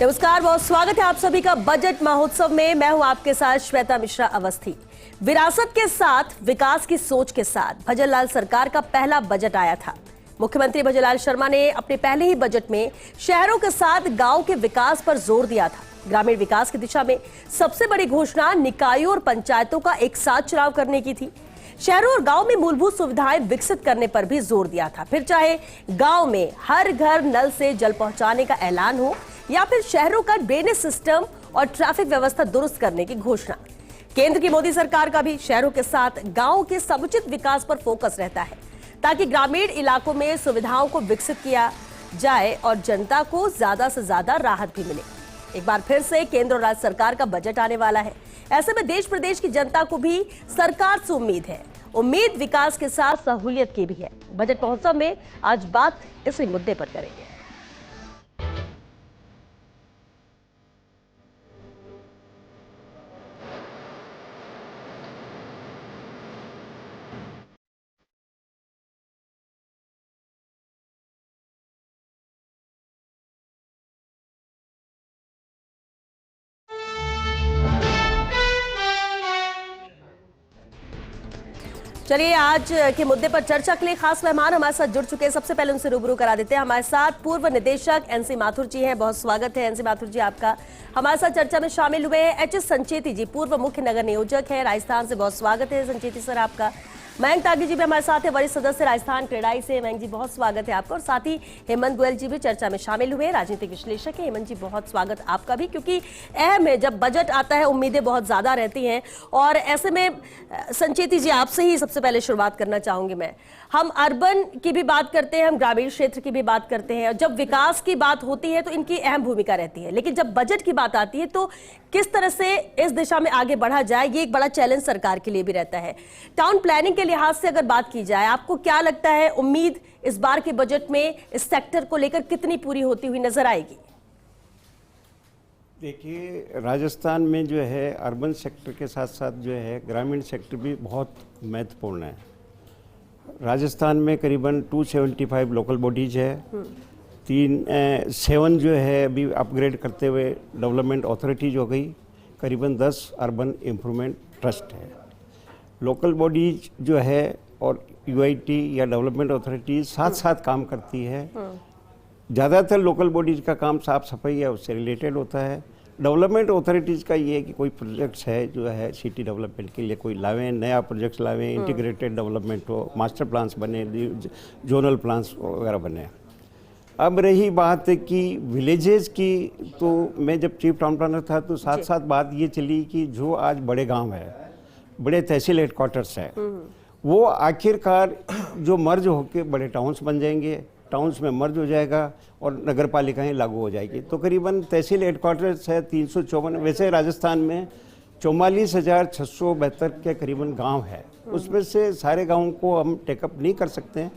नमस्कार, बहुत स्वागत है आप सभी का बजट महोत्सव में। मैं हूं आपके साथ श्वेता मिश्रा अवस्थी। विरासत के साथ, विकास की सोच के साथ भजनलाल सरकार का पहला बजट आया था। मुख्यमंत्री भजनलाल शर्मा ने अपने पहले ही बजट में शहरों के साथ गांव के विकास पर जोर दिया था। ग्रामीण विकास की दिशा में सबसे बड़ी घोषणा निकायों और पंचायतों का एक साथ चुनाव करने की थी। शहरों और गांव में मूलभूत सुविधाएं विकसित करने पर भी जोर दिया था। फिर चाहे गांव में हर घर नल से जल पहुंचाने का ऐलान हो या फिर शहरों का ड्रेनेज सिस्टम और ट्रैफिक व्यवस्था दुरुस्त करने की घोषणा। केंद्र की मोदी सरकार का भी शहरों के साथ गांव के समुचित विकास पर फोकस रहता है, ताकि ग्रामीण इलाकों में सुविधाओं को विकसित किया जाए और जनता को ज्यादा से ज्यादा राहत भी मिले। एक बार फिर से केंद्र और राज्य सरकार का बजट आने वाला है। ऐसे में देश प्रदेश की जनता को भी सरकार से उम्मीद है। उम्मीद विकास के साथ सहूलियत की भी है। बजट महोत्सव में आज बात इसी मुद्दे पर करेंगे। चलिए, आज के मुद्दे पर चर्चा के लिए खास मेहमान हमारे साथ जुड़ चुके हैं। सबसे पहले उनसे रूबरू करा देते हैं। हमारे साथ पूर्व निदेशक एनसी माथुर जी हैं। बहुत स्वागत है एनसी माथुर जी आपका। हमारे साथ चर्चा में शामिल हुए हैं एचएस संचेती जी, पूर्व मुख्य नगर नियोजक है राजस्थान से। बहुत स्वागत है संचेती सर आपका। मयंक तागी जी भी हमारे साथ है, वरिष्ठ सदस्य राजस्थान क्रेडाई से। मयंक जी बहुत स्वागत है आपका। और साथ ही हेमंत गोयल जी भी चर्चा में शामिल हुए, राजनीतिक विश्लेषक है। हेमंत जी बहुत स्वागत आपका भी, क्योंकि अहम है, जब बजट आता है उम्मीदें बहुत ज्यादा रहती हैं। और ऐसे में संचेती जी आपसे ही सबसे पहले शुरुआत करना चाहूंगी मैं। हम अर्बन की भी बात करते हैं, हम ग्रामीण क्षेत्र की भी बात करते हैं। जब विकास की बात होती है तो इनकी अहम भूमिका रहती है, लेकिन जब बजट की बात आती है तो किस तरह से इस दिशा में आगे बढ़ा जाए, ये एक बड़ा चैलेंज सरकार के लिए भी रहता है। टाउन प्लानिंग के लिहाज से अगर बात की जाए, आपको क्या लगता है, उम्मीद इस बार के बजट में इस सेक्टर को लेकर कितनी पूरी होती हुई नजर आएगी? देखिए, राजस्थान में जो है अर्बन सेक्टर के साथ साथ जो है ग्रामीण सेक्टर भी बहुत महत्वपूर्ण है। राजस्थान में करीबन 275 लोकल बॉडीज है, 7 जो है अभी अपग्रेड करते हुए डेवलपमेंट अथॉरिटीज हो गई, करीबन 10 अर्बन इम्प्रूवमेंट ट्रस्ट है। लोकल बॉडीज जो है और यूआईटी या डेवलपमेंट अथॉरिटीज साथ साथ काम करती है। ज़्यादातर लोकल बॉडीज का काम साफ सफाई है, उससे रिलेटेड होता है। डेवलपमेंट अथॉरिटीज़ का ये है कि कोई प्रोजेक्ट्स है जो है सिटी डेवलपमेंट के लिए कोई लावें, नया प्रोजेक्ट्स लावें, इंटीग्रेटेड डेवलपमेंट हो, मास्टर प्लान्स बने, जोनल प्लान्स वगैरह बने। अब रही बात कि विलेजेस की, तो मैं जब चीफ टाउन प्लानर था तो साथ साथ बात ये चली कि जो आज बड़े गाँव है, बड़े तहसील हेडक्वार्टर्स है, वो आखिरकार जो मर्ज होके बड़े टाउन्स बन जाएंगे, टाउन्स में मर्ज हो जाएगा और नगर पालिकाएँ लागू हो जाएगी। तो करीबन तहसील हेडक्वार्टर्स है 354। वैसे राजस्थान में 44,672 के करीबन गांव है। उसमें से सारे गांवों को हम टेकअप नहीं कर सकते हैं,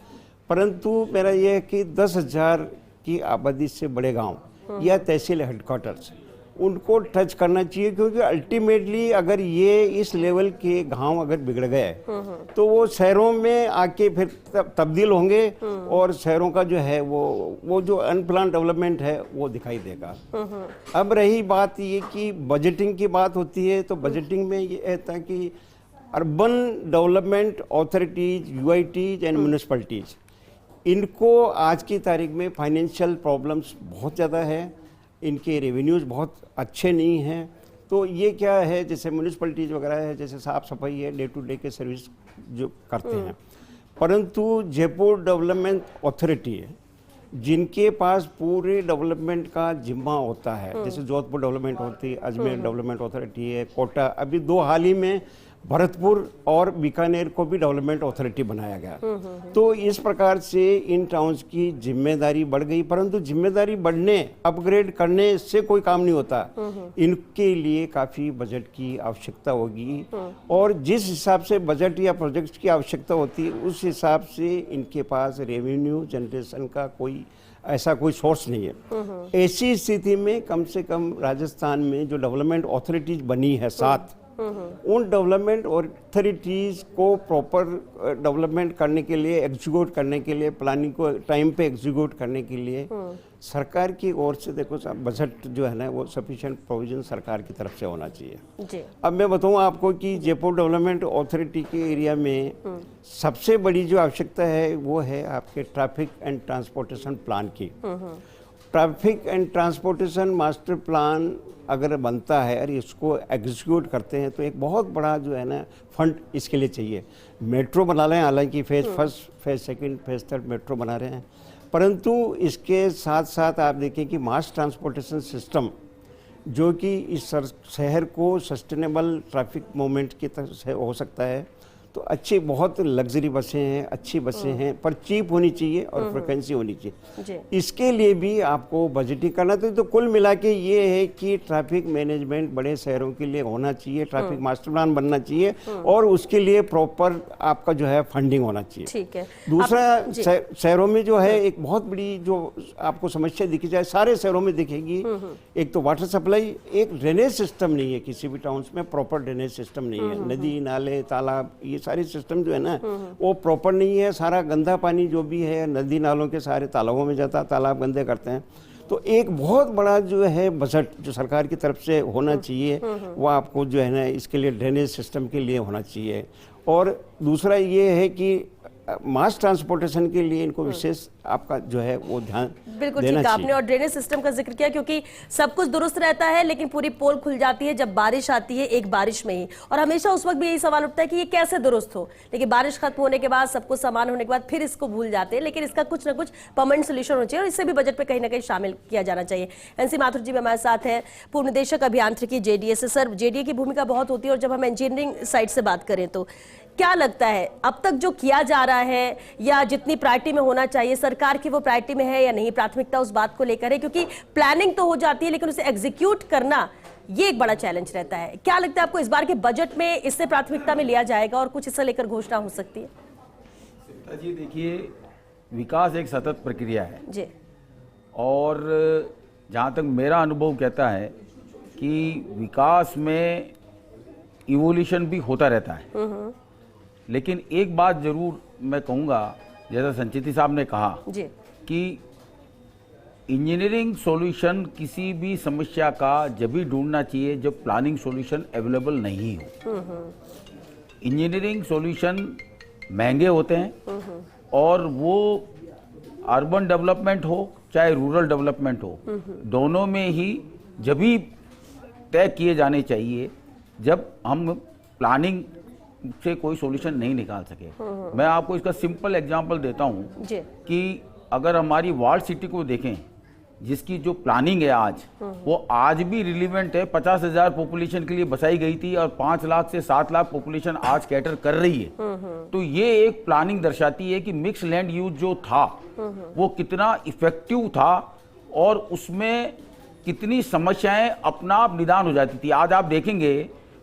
परंतु मेरा ये है कि 10,000 की आबादी से बड़े गांव या तहसील हेडक्वार्टर्स उनको टच करना चाहिए, क्योंकि अल्टीमेटली अगर ये इस लेवल के गांव अगर बिगड़ गए तो वो शहरों में आके फिर तब्दील होंगे और शहरों का जो है वो जो अनप्लान डेवलपमेंट है वो दिखाई देगा। अब रही बात ये कि बजटिंग की बात होती है, तो बजटिंग में ये है कि urban development authorities, UITs and municipalities, इनको आज की तारीख में फाइनेंशियल प्रॉब्लम्स बहुत ज़्यादा है, इनके रेवेन्यूज़ बहुत अच्छे नहीं हैं। तो ये क्या है, जैसे म्यूनिसिपैलिटीज़ वगैरह है, जैसे साफ़ सफाई है, डे टू डे के सर्विस जो करते हैं, परंतु जयपुर डेवलपमेंट अथॉरिटी है जिनके पास पूरे डेवलपमेंट का जिम्मा होता है। जैसे जोधपुर डेवलपमेंट होती है, अजमेर डेवलपमेंट अथॉरिटी है, कोटा, अभी 2 हाल ही में भरतपुर और बीकानेर को भी डेवलपमेंट अथॉरिटी बनाया गया। तो इस प्रकार से इन टाउन्स की जिम्मेदारी बढ़ गई, परंतु जिम्मेदारी बढ़ने, अपग्रेड करने से कोई काम नहीं होता। इनके लिए काफ़ी बजट की आवश्यकता होगी और जिस हिसाब से बजट या प्रोजेक्ट्स की आवश्यकता होती है उस हिसाब से इनके पास रेवेन्यू जनरेशन का ऐसा कोई सोर्स नहीं है। ऐसी स्थिति में कम से कम राजस्थान में जो डेवलपमेंट अथॉरिटीज बनी है 7, उन डेवलपमेंट ऑथोरिटीज को प्रॉपर डेवलपमेंट करने के लिए, एग्जीक्यूट करने के लिए, प्लानिंग को टाइम पे एग्जीक्यूट करने के लिए सरकार की ओर से देखो साहब, बजट जो है ना वो सफिशिएंट प्रोविजन सरकार की तरफ से होना चाहिए जी। अब मैं बताऊं आपको कि जयपुर डेवलपमेंट अथॉरिटी के एरिया में सबसे बड़ी जो आवश्यकता है वो है आपके ट्रैफिक एंड ट्रांसपोर्टेशन प्लान की। Traffic and transportation master plan अगर बनता है और इसको एग्जीक्यूट करते हैं तो एक बहुत बड़ा जो है ना फंड इसके लिए चाहिए। मेट्रो बना रहे हैं, हालांकि phase first, phase second, phase third metro बना रहे हैं, परंतु इसके साथ साथ आप देखें कि मास ट्रांसपोर्टेशन सिस्टम जो कि इस शहर को सस्टेनेबल ट्रैफिक मूवमेंट की तरह से हो सकता है, तो अच्छी बहुत लग्जरी बसें हैं, अच्छी बसें हैं, पर चीप होनी चाहिए और फ्रिक्वेंसी होनी चाहिए। इसके लिए भी आपको बजटिंग करना तो कुल मिला के ये है कि ट्रैफिक मैनेजमेंट बड़े शहरों के लिए होना चाहिए, ट्रैफिक मास्टर प्लान बनना चाहिए और उसके लिए प्रॉपर आपका जो है फंडिंग होना चाहिए। ठीक है। दूसरा, शहरों में जो है एक बहुत बड़ी जो आपको समस्या दिखी जाए, सारे शहरों में दिखेगी, एक तो वाटर सप्लाई, एक ड्रेनेज सिस्टम नहीं है, किसी भी टाउन्स में प्रॉपर ड्रेनेज सिस्टम नहीं है। नदी, नाले, तालाब, ये सारे सिस्टम जो है ना वो प्रॉपर नहीं है। सारा गंदा पानी जो भी है नदी नालों के सारे तालाबों में जाता है, तालाब गंदे करते हैं। तो एक बहुत बड़ा जो है बजट जो सरकार की तरफ से होना चाहिए वो आपको जो है ना इसके लिए ड्रेनेज सिस्टम के लिए होना चाहिए। और दूसरा ये है कि मास ट्रांसपोर्टेशन के लिए इनको विशेष आपका जो है वो ध्यान बिल्कुल देना ठीक, आपने चाहिए। और ड्रेनेज सिस्टम का जिक्र किया क्योंकि सब कुछ दुरुस्त रहता है लेकिन पूरी पोल खुल जाती है जब बारिश आती है, एक बारिश में ही। और हमेशा उस वक्त भी यही सवाल उठता है कि ये कैसे दुरुस्त हो, लेकिन बारिश खत्म होने के बाद, सब कुछ सामान होने के बाद फिर इसको भूल जाते हैं। लेकिन इसका कुछ ना कुछ परमानेंट सोल्यूशन होना चाहिए और इससे भी बजट पे कहीं ना कहीं शामिल किया जाना चाहिए। एनसी माथुर जी हमारे साथ है, पूर्व निदेशक अभियांत्रिकी जेडीए से। सर, जेडीए की भूमिका बहुत होती है और जब हम इंजीनियरिंग साइड से बात करें तो क्या लगता है अब तक जो किया जा रहा है या जितनी प्रायोरिटी में होना चाहिए, सरकार की वो प्रायोरिटी में है या नहीं? प्राथमिकता उस बात को लेकर है क्योंकि प्लानिंग तो हो जाती है लेकिन उसे एग्जीक्यूट करना ये एक बड़ा चैलेंज रहता है। क्या लगता है आपको इस बार के बजट में इससे प्राथमिकता में लिया जाएगा और कुछ इससे लेकर घोषणा हो सकती है? जी देखिए, विकास एक सतत प्रक्रिया है जी, और जहाँ तक मेरा अनुभव कहता है कि विकास में इवोल्यूशन भी होता रहता है। लेकिन एक बात जरूर मैं कहूँगा, जैसा संचिति साहब ने कहा जी, कि इंजीनियरिंग सॉल्यूशन किसी भी समस्या का जब भी ढूंढना चाहिए जब प्लानिंग सॉल्यूशन अवेलेबल नहीं हो। इंजीनियरिंग सॉल्यूशन महंगे होते हैं और वो अर्बन डेवलपमेंट हो चाहे रूरल डेवलपमेंट हो, दोनों में ही जब भी तय किए जाने चाहिए जब हम प्लानिंग से कोई सॉल्यूशन नहीं निकाल सके। मैं आपको इसका सिंपल एग्जांपल देता हूँ कि अगर हमारी वार्ड सिटी को देखें, जिसकी जो प्लानिंग है आज, वो आज भी रिलीवेंट है। 50,000 पॉपुलेशन के लिए बसाई गई थी और 5 लाख से 7 लाख पॉपुलेशन आज कैटर कर रही है। तो ये एक प्लानिंग दर्शाती है कि मिक्स लैंड यूज जो था वो कितना इफेक्टिव था और उसमें कितनी समस्याएं अपना आप निदान हो जाती थी। आज आप देखेंगे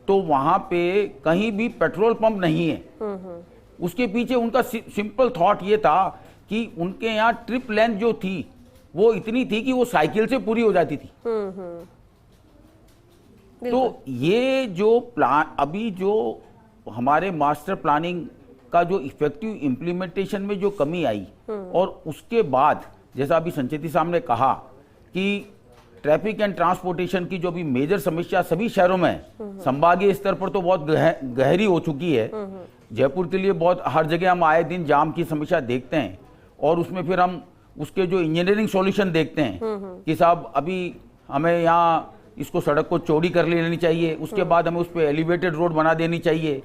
तो वहां पे कहीं भी पेट्रोल पंप नहीं है। उसके पीछे उनका सिंपल थॉट ये था कि उनके यहाँ ट्रिप लेंथ जो थी वो इतनी थी कि वो साइकिल से पूरी हो जाती थी। तो ये जो प्लान अभी जो हमारे मास्टर प्लानिंग का जो इफेक्टिव इंप्लीमेंटेशन में जो कमी आई और उसके बाद जैसा अभी संचिति साहब ने कहा कि ट्रैफिक एंड ट्रांसपोर्टेशन की जो भी मेजर समस्या सभी शहरों में संभागीय स्तर पर तो बहुत गहरी हो चुकी है। जयपुर के लिए बहुत हर जगह हम आए दिन जाम की समस्या देखते हैं और उसमें फिर हम उसके जो इंजीनियरिंग सॉल्यूशन देखते हैं कि साहब अभी हमें यहाँ इसको सड़क को चौड़ी कर लेनी चाहिए, उसके बाद हमें उस पर एलिवेटेड रोड बना देनी चाहिए।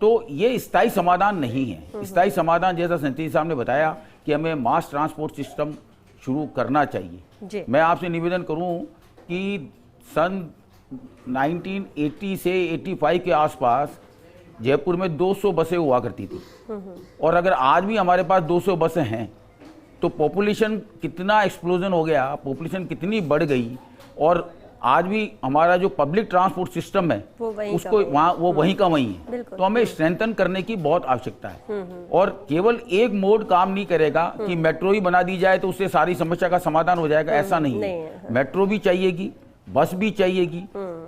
तो ये स्थायी समाधान नहीं है। स्थायी समाधान जैसा संचित साहब ने बताया कि हमें मास ट्रांसपोर्ट सिस्टम शुरू करना चाहिए। मैं आपसे निवेदन करूं कि सन 1980 से 85 के आसपास जयपुर में 200 बसें हुआ करती थी और अगर आज भी हमारे पास 200 बसें हैं तो पॉपुलेशन कितना एक्सप्लोजन हो गया, पॉपुलेशन कितनी बढ़ गई और आज भी हमारा जो पब्लिक ट्रांसपोर्ट सिस्टम है उसको वहीं का वहीं है। तो हमें स्ट्रेंथन करने की बहुत आवश्यकता है और केवल एक मोड काम नहीं करेगा कि मेट्रो ही बना दी जाए तो उससे सारी समस्या का समाधान हो जाएगा, ऐसा नहीं है। मेट्रो भी चाहिएगी, बस भी चाहिएगी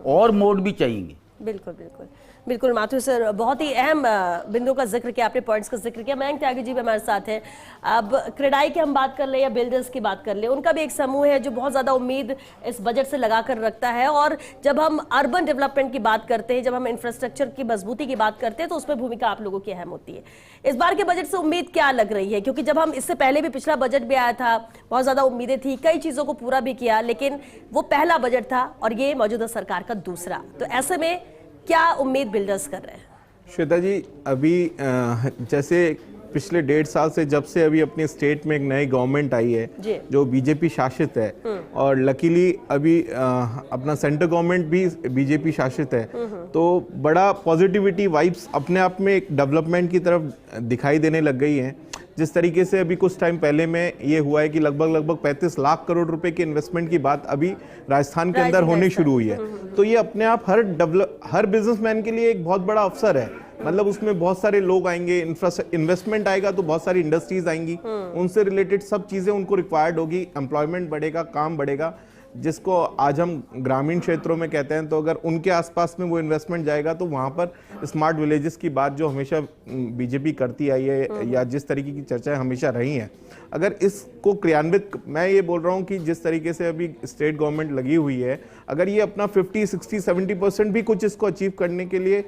और मोड भी चाहिएंगे। बिल्कुल बिल्कुल बिल्कुल माथुर सर, बहुत ही अहम बिंदु का जिक्र किया आपने, पॉइंट्स का जिक्र किया। मयंक त्यागी जी भी हमारे साथ हैं। अब क्रेडाई की हम बात कर ले या बिल्डर्स की बात कर ले, उनका भी एक समूह है जो बहुत ज्यादा उम्मीद इस बजट से लगा कर रखता है। और जब हम अर्बन डेवलपमेंट की बात करते हैं, जब हम इंफ्रास्ट्रक्चर की मजबूती की बात करते हैं, तो उसमें भूमिका आप लोगों की अहम होती है। इस बार के बजट से उम्मीद क्या लग रही है? क्योंकि जब हम इससे पहले भी पिछला बजट भी आया था, बहुत ज्यादा उम्मीदें थी, कई चीजों को पूरा भी किया, लेकिन वो पहला बजट था और ये मौजूदा सरकार का दूसरा। तो ऐसे में क्या उम्मीद बिल्डर्स कर रहे हैं? श्वेता जी, अभी जैसे पिछले 1.5 साल से जब से अभी अपने स्टेट में एक नई गवर्नमेंट आई है जो बीजेपी शासित है, और लकीली अभी अपना सेंटर गवर्नमेंट भी बीजेपी शासित है, तो बड़ा पॉजिटिविटी वाइब्स अपने आप में एक डेवलपमेंट की तरफ दिखाई देने लग गई हैं। जिस तरीके से अभी कुछ टाइम पहले में ये हुआ है कि लगभग 35 लाख करोड़ रुपए की इन्वेस्टमेंट की बात अभी राजस्थान के अंदर होने शुरू हुई है। तो ये अपने आप हर बिजनेसमैन के लिए एक बहुत बड़ा अवसर है। मतलब उसमें बहुत सारे लोग आएंगे, इन्वेस्टमेंट आएगा तो बहुत सारी इंडस्ट्रीज आएंगी, उनसे रिलेटेड सब चीजें उनको रिक्वायर्ड होगी, एम्प्लॉयमेंट बढ़ेगा, काम बढ़ेगा, जिसको आज हम ग्रामीण क्षेत्रों में कहते हैं। तो अगर उनके आसपास में वो इन्वेस्टमेंट जाएगा तो वहां पर स्मार्ट विलेजेस की बात जो हमेशा बीजेपी करती आई है, या जिस तरीके की चर्चाएं हमेशा रही हैं, अगर इसको क्रियान्वित, मैं ये बोल रहा हूँ कि जिस तरीके से अभी स्टेट गवर्नमेंट लगी हुई है, अगर ये अपना 50, 60, 70% भी कुछ इसको अचीव करने के लिए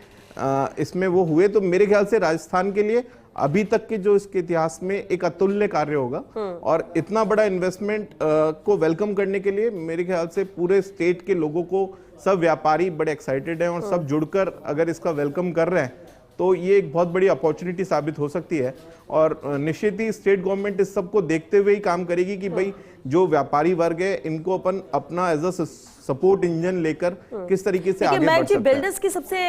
इसमें वो हुए, तो मेरे ख्याल से राजस्थान के लिए अभी तक के जो इसके इतिहास में एक अतुल्य कार्य होगा। और इतना बड़ा इन्वेस्टमेंट को वेलकम करने के लिए मेरे ख्याल से पूरे स्टेट के लोगों को, सब व्यापारी बड़े एक्साइटेड हैं, और सब जुड़कर अगर इसका वेलकम कर रहे हैं तो ये एक बहुत बड़ी अपॉर्चुनिटी साबित हो सकती है। और निश्चित ही स्टेट गवर्नमेंट इस सब को देखते हुए ही काम करेगी कि भाई जो व्यापारी वर्ग है इनको अपना एज अ सपोर्ट इंजन लेकर किस तरीके से आगे बढ़ सकते हैं। बिल्डर्स की सबसे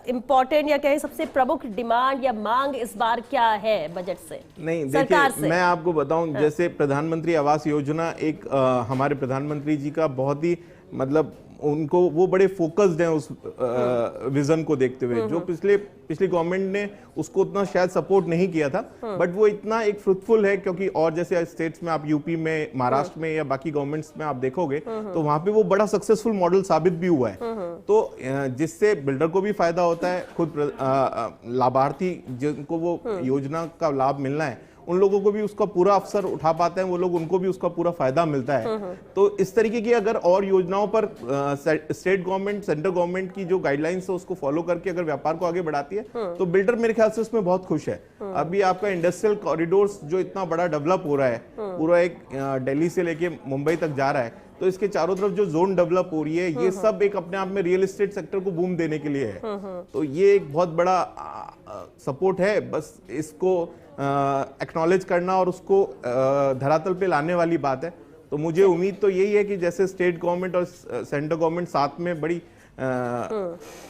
इंपॉर्टेंट या कहें सबसे प्रमुख डिमांड या मांग इस बार क्या है बजट से? नहीं, देखिए मैं आपको बताऊं, जैसे प्रधानमंत्री आवास योजना एक हमारे प्रधानमंत्री जी का बहुत ही, मतलब उनको वो बड़े फोकस्ड हैं उस विजन को देखते हुए, जो पिछली गवर्नमेंट ने उसको उतना शायद सपोर्ट नहीं किया था, बट वो इतना एक फ्रूटफुल है। क्योंकि और जैसे स्टेट्स में आप यूपी में, महाराष्ट्र में या बाकी गवर्नमेंट्स में आप देखोगे तो वहां पे वो बड़ा सक्सेसफुल मॉडल साबित भी हुआ है। तो जिससे बिल्डर को भी फायदा होता है, खुद लाभार्थी जिनको वो योजना का लाभ मिलना है उन लोगों को भी उसका पूरा अवसर उठा पाते हैं वो लोग, उनको भी उसका पूरा फायदा मिलता है। तो इस तरीके की अगर और योजनाओं पर स्टेट गवर्नमेंट, सेंट्रल गवर्नमेंट की जो गाइडलाइंस है उसको फॉलो करके अगर व्यापार को आगे बढ़ाती है तो बिल्डर मेरे ख्याल से उसमें बहुत खुश है। अभी आपका इंडस्ट्रियल कॉरिडोर्स जो इतना बड़ा डेवलप हो रहा है, पूरा एक दिल्ली से लेके मुंबई तक जा रहा है, तो इसके चारों तरफ जो जोन डेवलप हो रही है, ये सब एक अपने आप में रियल एस्टेट सेक्टर को बूम देने के लिए है। तो ये एक बहुत बड़ा सपोर्ट है, बस इसको एक्नॉलेज करना और उसको धरातल पे लाने वाली बात है। तो मुझे उम्मीद तो यही है कि जैसे स्टेट गवर्नमेंट और सेंट्रल गवर्नमेंट साथ में बड़ी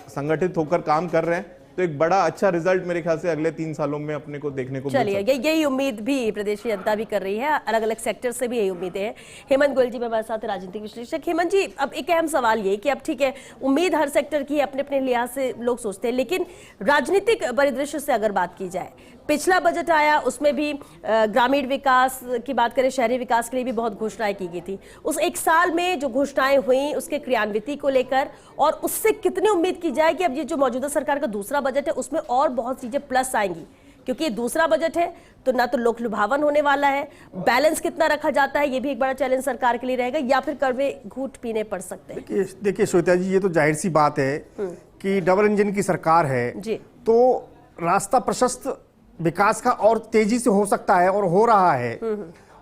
संगठित होकर काम कर रहे हैं, तो एक बड़ा अच्छा रिजल्ट मेरे ख्याल से अगले 3 सालों में अपने को देखने को मिल सकता है। चलिए, यही उम्मीद भी प्रदेश की जनता भी कर रही है, अलग अलग सेक्टर से भी यही उम्मीदें हैं। हेमंत गोयल जी हमारे साथ, राजनीतिक विश्लेषक। हेमंत जी, अब एक अहम सवाल ये कि अब ठीक है, उम्मीद हर सेक्टर की अपने अपने लिहाज से लोग सोचते हैं, लेकिन राजनीतिक परिदृश्य से अगर बात की जाए, पिछला बजट आया उसमें भी ग्रामीण विकास की बात करें, शहरी विकास के लिए भी बहुत घोषणाएं की गई थी। उस एक साल में जो घोषणाएं हुई उसके क्रियान्विति को लेकर, और उससे कितनी उम्मीद की जाए कि अब ये जो मौजूदा सरकार का दूसरा बजट है उसमें और बहुत चीजें प्लस आएंगी? क्योंकि ये दूसरा बजट है तो ना तो लोक लुभावन होने वाला है, बैलेंस कितना रखा जाता है ये भी एक बड़ा चैलेंज सरकार के लिए रहेगा, या फिर कड़वे घूंट पीने पड़ सकते हैं। देखिए श्वेता जी, ये तो जाहिर सी बात है कि डबल इंजन की सरकार है जी, तो रास्ता प्रशस्त विकास का और तेजी से हो सकता है और हो रहा है।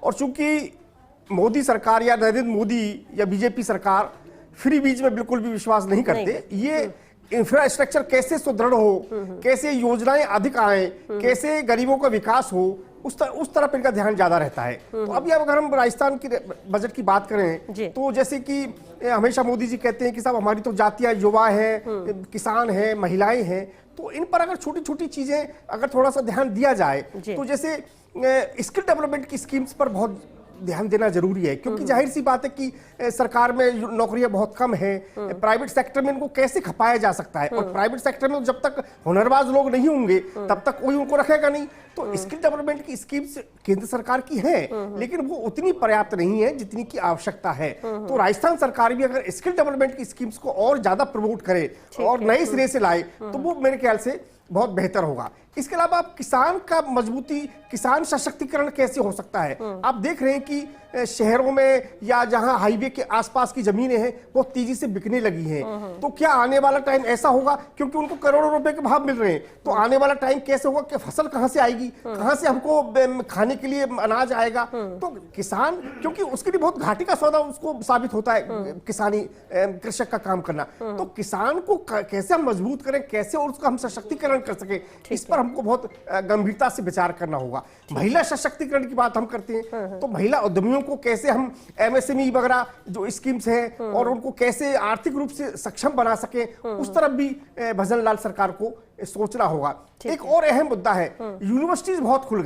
और चूंकि मोदी सरकार या नरेंद्र मोदी या बीजेपी सरकार फ्री बीज में बिल्कुल भी विश्वास नहीं करते। ये इंफ्रास्ट्रक्चर कैसे सुदृढ़ हो, कैसे योजनाएं अधिक आए, कैसे गरीबों का विकास हो, उस तरफ इनका ध्यान ज्यादा रहता है। तो अभी अगर हम राजस्थान की बजट की बात करें तो जैसे कि हमेशा मोदी जी कहते हैं कि साहब हमारी तो जातियां, युवा है, किसान है, महिलाएं हैं, तो इन पर अगर छोटी छोटी चीजें अगर थोड़ा सा ध्यान दिया जाए, तो जैसे स्किल डेवलपमेंट की स्कीम्स पर बहुत ध्यान देना जरूरी है, क्योंकि जाहिर सी बात है कि सरकार में नौकरियां बहुत कम है, प्राइवेट सेक्टर में इनको कैसे खपाया जा सकता है, और प्राइवेट सेक्टर में जब तक हुनरबाज लोग नहीं होंगे तब तक कोई उनको रखेगा नहीं। तो स्किल डेवलपमेंट की स्कीम्स केंद्र सरकार की है, लेकिन वो उतनी पर्याप्त नहीं है जितनी की आवश्यकता है। तो राजस्थान सरकार भी अगर स्किल डेवलपमेंट की स्कीम्स को और ज्यादा प्रमोट करे और नए सिरे से लाए तो वो मेरे ख्याल से बहुत बेहतर होगा। इसके अलावा आप किसान का मजबूती, किसान सशक्तिकरण कैसे हो सकता है? आप देख रहे हैं कि शहरों में या जहां हाईवे के आसपास की जमीनें हैं वो तेजी से बिकने लगी हैं। तो क्या आने वाला टाइम ऐसा होगा, क्योंकि उनको करोड़ों रुपए के भाव मिल रहे हैं, तो आने वाला टाइम कैसे होगा कि फसल कहां से आएगी, कहां से हमको खाने के लिए अनाज आएगा? तो किसान, क्योंकि उसके लिए बहुत घाटे का सौदा उसको साबित होता है किसानी, कृषक का काम करना। तो किसान को कैसे हम मजबूत करें, कैसे उसका हम सशक्तिकरण कर सके, इस पर हमको बहुत गंभीरता से विचार करना होगा। महिला सशक्तिकरण की बात हम करते हैं, तो महिला उद्यमियों को कैसे हम एमएसएमई वगैरह जो स्कीम्स हैं और उनको कैसे आर्थिक रूप से सक्षम बना सके, उस तरफ भी भजन लाल सरकार को सोचना होगा। एक और अहम मुद्दा है, यूनिवर्सिटीज बहुत खुल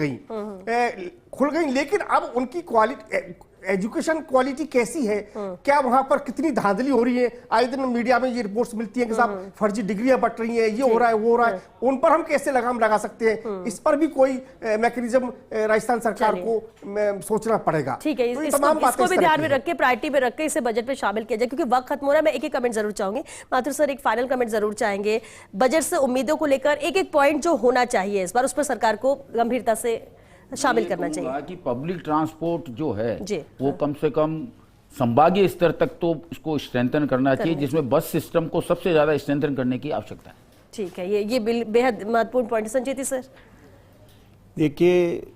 गई, लेकिन अब उनकी क्वालिटी, एजुकेशन क्वालिटी कैसी है, क्या वहां पर कितनी धांधली हो रही है? आए दिन मीडिया में ये रिपोर्ट्स मिलती हैं कि साहब फर्जी डिग्रियां बट रही हैं, ये हो रहा है, वो हो रहा है। उन पर हम कैसे लगाम लगा सकते हैं? इस पर भी कोई मैकेनिज्म राजस्थान सरकार को सोचना पड़ेगा। ठीक है, तो इसको भी ध्यान में रख के, प्रायोरिटी में रख के इसे बजट में शामिल किया जाए, क्योंकि वक्त खत्म हो रहा है। मैं एक कमेंट जरूर चाहूंगी माथुर सर, एक फाइनल कमेंट जरूर चाहेंगे। बजट से उम्मीदों को लेकर एक पॉइंट जो होना चाहिए इस बार, उस पर सरकार को गंभीरता से शामिल करना चाहिए। कि पब्लिक ट्रांसपोर्ट जो है जी, वो कम से कम संभागीय स्तर तक तो इसको स्ट्रेंथन करना चाहिए, जिसमें बस सिस्टम को सबसे ज्यादा स्ट्रेंथन करने की आवश्यकता है। ठीक है, ये बेहद महत्वपूर्ण पॉइंट है। संचेती सर, देखिए,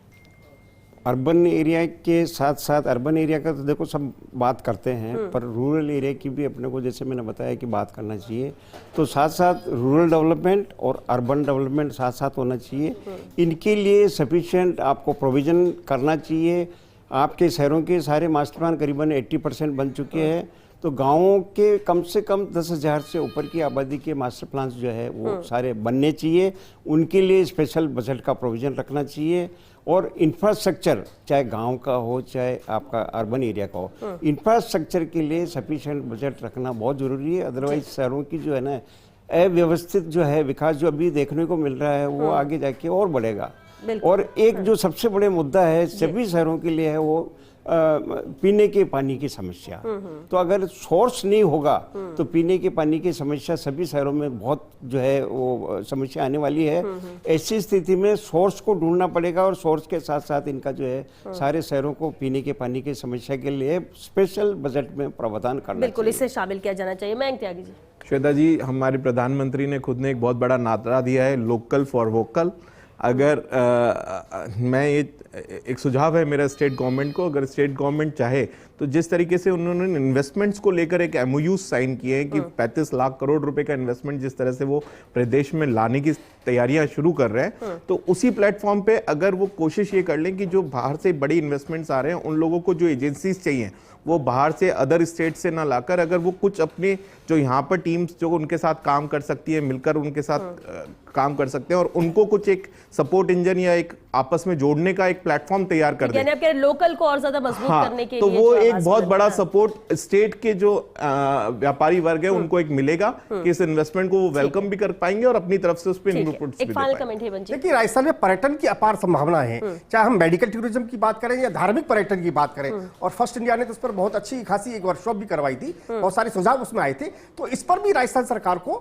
अर्बन एरिया के साथ साथ, अर्बन एरिया का तो देखो सब बात करते हैं, पर रूरल एरिया की भी अपने को, जैसे मैंने बताया कि बात करना चाहिए। तो साथ साथ रूरल डेवलपमेंट और अर्बन डेवलपमेंट साथ साथ होना चाहिए। इनके लिए सफिशिएंट आपको प्रोविज़न करना चाहिए। आपके शहरों के सारे मास्टर प्लान करीबन 80% बन चुके हैं, तो गाँवों के कम से कम 10,000 से ऊपर की आबादी के मास्टर प्लान जो है वो सारे बनने चाहिए। उनके लिए स्पेशल बजट का प्रोविज़न रखना चाहिए। और इंफ्रास्ट्रक्चर, चाहे गांव का हो चाहे आपका अर्बन एरिया का हो, इंफ्रास्ट्रक्चर के लिए सफिशिएंट बजट रखना बहुत ज़रूरी है। अदरवाइज शहरों की जो है ना अव्यवस्थित जो है विकास जो अभी देखने को मिल रहा है वो आगे जाके और बढ़ेगा। और एक जो सबसे बड़े मुद्दा है सभी शहरों के लिए है वो पीने के पानी की समस्या। तो अगर सोर्स नहीं होगा तो पीने के पानी की समस्या सभी शहरों में बहुत जो है वो समस्या आने वाली है। ऐसी स्थिति में सोर्स को ढूंढना पड़ेगा, और सोर्स के साथ साथ इनका जो है सारे शहरों को पीने के पानी की समस्या के लिए स्पेशल बजट में प्रावधान करना बिल्कुल इसे शामिल किया जाना चाहिए। मैं त्यागी जी, श्वेता जी, हमारे प्रधानमंत्री ने खुद ने एक बहुत बड़ा नारा दिया है, लोकल फॉर वोकल। अगर मैं ये एक सुझाव है मेरा स्टेट गवर्नमेंट को, अगर स्टेट गवर्नमेंट चाहे तो जिस तरीके से उन्होंने इन्वेस्टमेंट्स को लेकर एक MOU साइन किए हैं कि 35 लाख करोड़ रुपए का इन्वेस्टमेंट जिस तरह से वो प्रदेश में लाने की तैयारियां शुरू कर रहे हैं, तो उसी प्लेटफॉर्म पे अगर वो कोशिश ये कर लें कि जो बाहर से बड़ी इन्वेस्टमेंट्स आ रहे हैं उन लोगों को जो एजेंसीज चाहिए वो बाहर से, अदर स्टेट से ना लाकर, अगर वो कुछ अपने जो यहाँ पर टीम्स जो उनके साथ काम कर सकती है, मिलकर उनके साथ काम कर सकते हैं और उनको कुछ एक सपोर्ट इंजन या एक आपस में जोड़ने का एक प्लेटफॉर्म तैयार कर दें, आपके लोकल को और ज्यादा मजबूत करने के तो लिए वो एक बहुत बड़ा सपोर्ट स्टेट के जो व्यापारी वर्ग है उनको एक मिलेगा कि इस इन्वेस्टमेंट को वो वेलकम भी कर पाएंगे और अपनी तरफ से उस पर इनपुट्स भी दे पाएंगे। देखिए, राजस्थान में पर्यटन की अपार संभावना है, चाहे हम मेडिकल टूरिज्म की बात करें या धार्मिक पर्यटन की बात करें, और फर्स्ट इंडिया ने तो उस पर बहुत अच्छी खासी एक वर्कशॉप भी करवाई थी, बहुत सारे सुझाव उसमें आए थे। तो इस पर भी राजस्थान सरकार को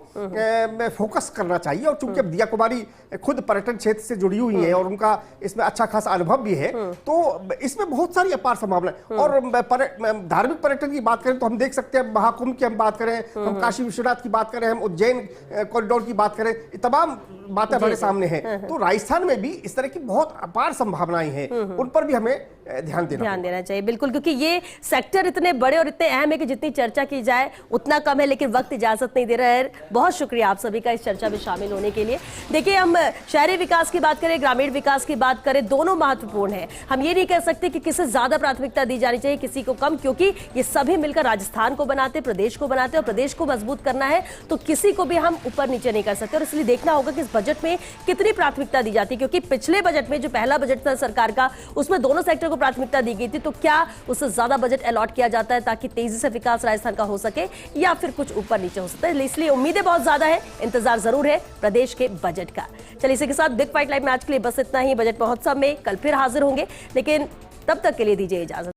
फोकस करना चाहिए। और चूंकि अब दिया कुमारी खुद पर्यटन क्षेत्र से जुड़ी हुई है और उनका इसमें अच्छा खासा अनुभव भी है, तो इसमें बहुत सारी अपार संभावना। और धार्मिक पर्यटन की बात करें तो हम देख सकते हैं, महाकुंभ की हम बात करें, हम काशी विश्वनाथ की बात करें, हम उज्जैन कॉरिडोर की बात करें, तमाम बातें हमारे सामने हैं। तो राजस्थान में भी इस तरह की बहुत अपार संभावनाएं हैं, उन पर भी हमें ध्यान देना चाहिए। बिल्कुल, क्योंकि ये सेक्टर इतने बड़े और इतने अहम है कि जितनी चर्चा की जाए उतना कम है, लेकिन वक्त इजाजत नहीं दे रहा है। बहुत शुक्रिया आप सभी का इस चर्चा में शामिल होने के लिए। चाहिए। देखिए, हम शहरी विकास की बात करें, ग्रामीण विकास की बात करें, दोनों महत्वपूर्ण है। हम ये नहीं कह सकते कि किसे ज्यादा प्राथमिकता दी जानी चाहिए, किसी को कम, क्योंकि ये सभी मिलकर राजस्थान को बनाते, प्रदेश को बनाते, और प्रदेश को मजबूत करना है तो किसी को भी हम ऊपर नीचे नहीं कर सकते। और इसलिए देखना होगा कि इस बजट में कितनी प्राथमिकता दी जाती है, क्योंकि पिछले बजट में जो पहला बजट था सरकार का, उसमें दोनों सेक्टर को प्राथमिकता दी गई थी। तो क्या उससे ज्यादा बजट अलॉट किया जाता है ताकि तेजी से विकास राजस्थान का हो सके, या फिर कुछ ऊपर नीचे हो सकता है? इसलिए उम्मीदें बहुत ज्यादा है, इंतजार जरूर है प्रदेश के बजट का। चलिए, इसी के साथ बिग फाइट लाइव में आज के लिए बस इतना ही। बजट महोत्सव में कल फिर हाजिर होंगे, लेकिन तब तक के लिए दीजिए इजाजत।